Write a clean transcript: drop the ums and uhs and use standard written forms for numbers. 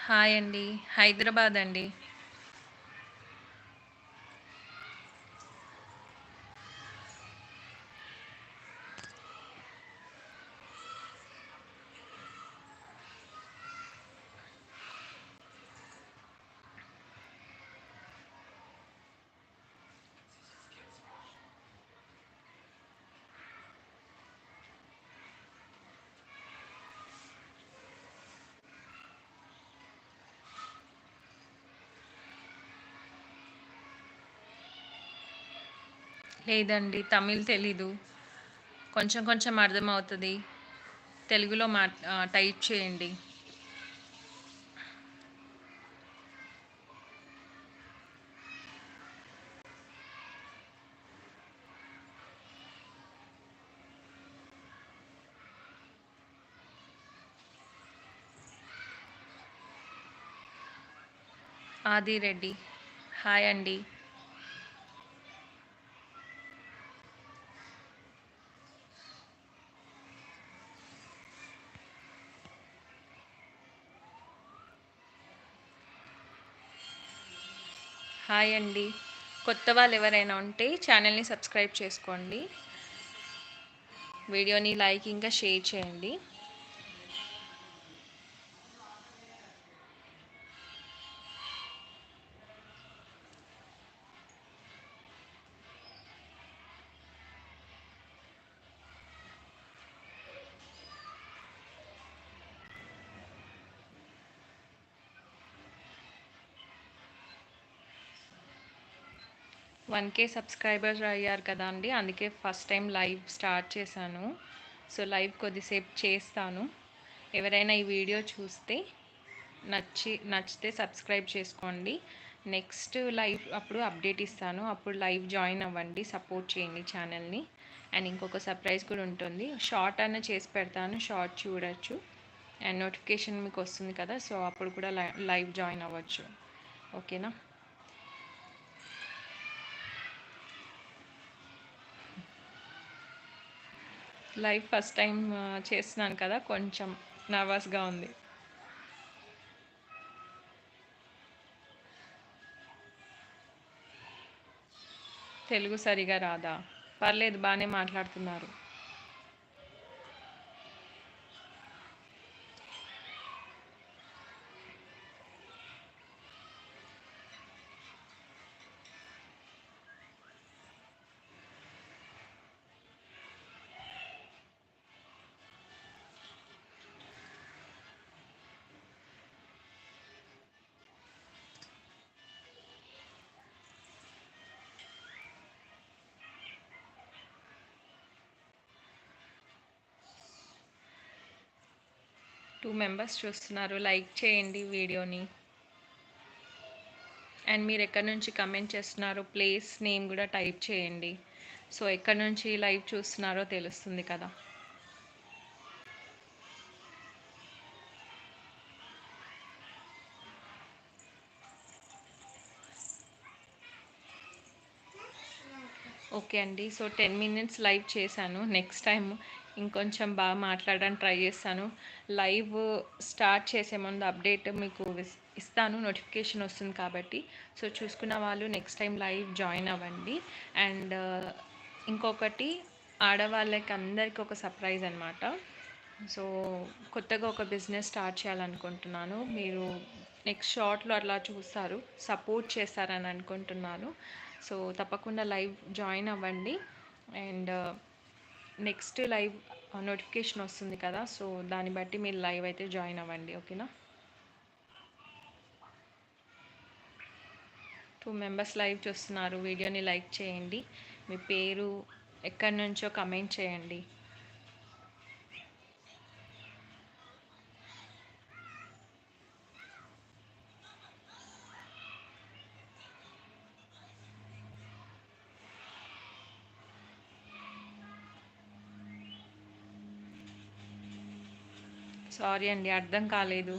Hi అండి. హైదరాబాద్ అండి. లేదండి, తమిళ్ తెలీదు. కొంచెం కొంచెం అర్థమవుతది. తెలుగులో టైప్ చేయండి. ఆదిరెడ్డి. హాయ్ అండి. హాయ్ అండి. కొత్త వాళ్ళు ఎవరైనా ఉంటే ఛానల్ని సబ్స్క్రైబ్ చేసుకోండి. వీడియోని లైక్ ఇంకా షేర్ చేయండి. వన్ కే సబ్స్క్రైబర్స్ అయ్యారు కదా అండి, అందుకే ఫస్ట్ టైం లైవ్ స్టార్ట్ చేశాను. సో లైవ్ కొద్దిసేపు చేస్తాను. ఎవరైనా ఈ వీడియో చూస్తే నచ్చితే సబ్స్క్రైబ్ చేసుకోండి. నెక్స్ట్ లైవ్ అప్పుడు అప్డేట్ ఇస్తాను, అప్పుడు లైవ్ జాయిన్ అవ్వండి, సపోర్ట్ చేయండి ఛానల్ని. అండ్ ఇంకొక సర్ప్రైజ్ కూడా ఉంటుంది, షార్ట్ అన్న చేసి పెడతాను, షార్ట్ చూడొచ్చు. అండ్ నోటిఫికేషన్ మీకు వస్తుంది కదా, సో అప్పుడు కూడా లైవ్ జాయిన్ అవ్వచ్చు. ఓకేనా? లైవ్ ఫస్ట్ టైం చేస్తున్నాను కదా, కొంచెం నర్వస్గా ఉంది. తెలుగు సరిగా రాదా? పర్లేదు, బాగానే మాట్లాడుతున్నారు. టూ మెంబర్స్ చూస్తున్నారు, లైక్ చేయండి వీడియోని. అండ్ మీరు ఎక్కడి నుంచి కమెంట్ చేస్తున్నారో ప్లేస్ నేమ్ కూడా టైప్ చేయండి, సో ఎక్కడి నుంచి లైవ్ చూస్తున్నారో తెలుస్తుంది కదా. ఓకే అండి, సో 10 మినిట్స్ లైవ్ చేశాను. నెక్స్ట్ టైం ఇంకొంచెం బాగా మాట్లాడడానికి ట్రై చేస్తాను. లైవ్ స్టార్ట్ చేసే ముందు అప్డేట్ మీకు ఇస్తాను, నోటిఫికేషన్ వస్తుంది కాబట్టి. సో చూసుకున్న వాళ్ళు నెక్స్ట్ టైం లైవ్ జాయిన్ అవ్వండి. అండ్ ఇంకొకటి, ఆడవాళ్ళకి అందరికీ ఒక సర్ప్రైజ్ అనమాట. సో కొత్తగా ఒక బిజినెస్ స్టార్ట్ చేయాలనుకుంటున్నాను. మీరు నెక్స్ట్ షార్ట్లో అట్లా చూస్తారు, సపోర్ట్ చేస్తారని అనుకుంటున్నాను. సో తప్పకుండా లైవ్ జాయిన్ అవ్వండి. అండ్ నెక్స్ట్ లైవ్ నోటిఫికేషన్ వస్తుంది కదా, సో దాన్ని బట్టి మీరు లైవ్ అయితే జాయిన్ అవ్వండి. ఓకేనా? 2 మెంబర్స్ లైవ్ చూస్తున్నారు, వీడియోని లైక్ చేయండి. మీ పేరు ఎక్కడి నుంచో కమెంట్ చేయండి. సారీ అండి, అర్థం కాలేదు.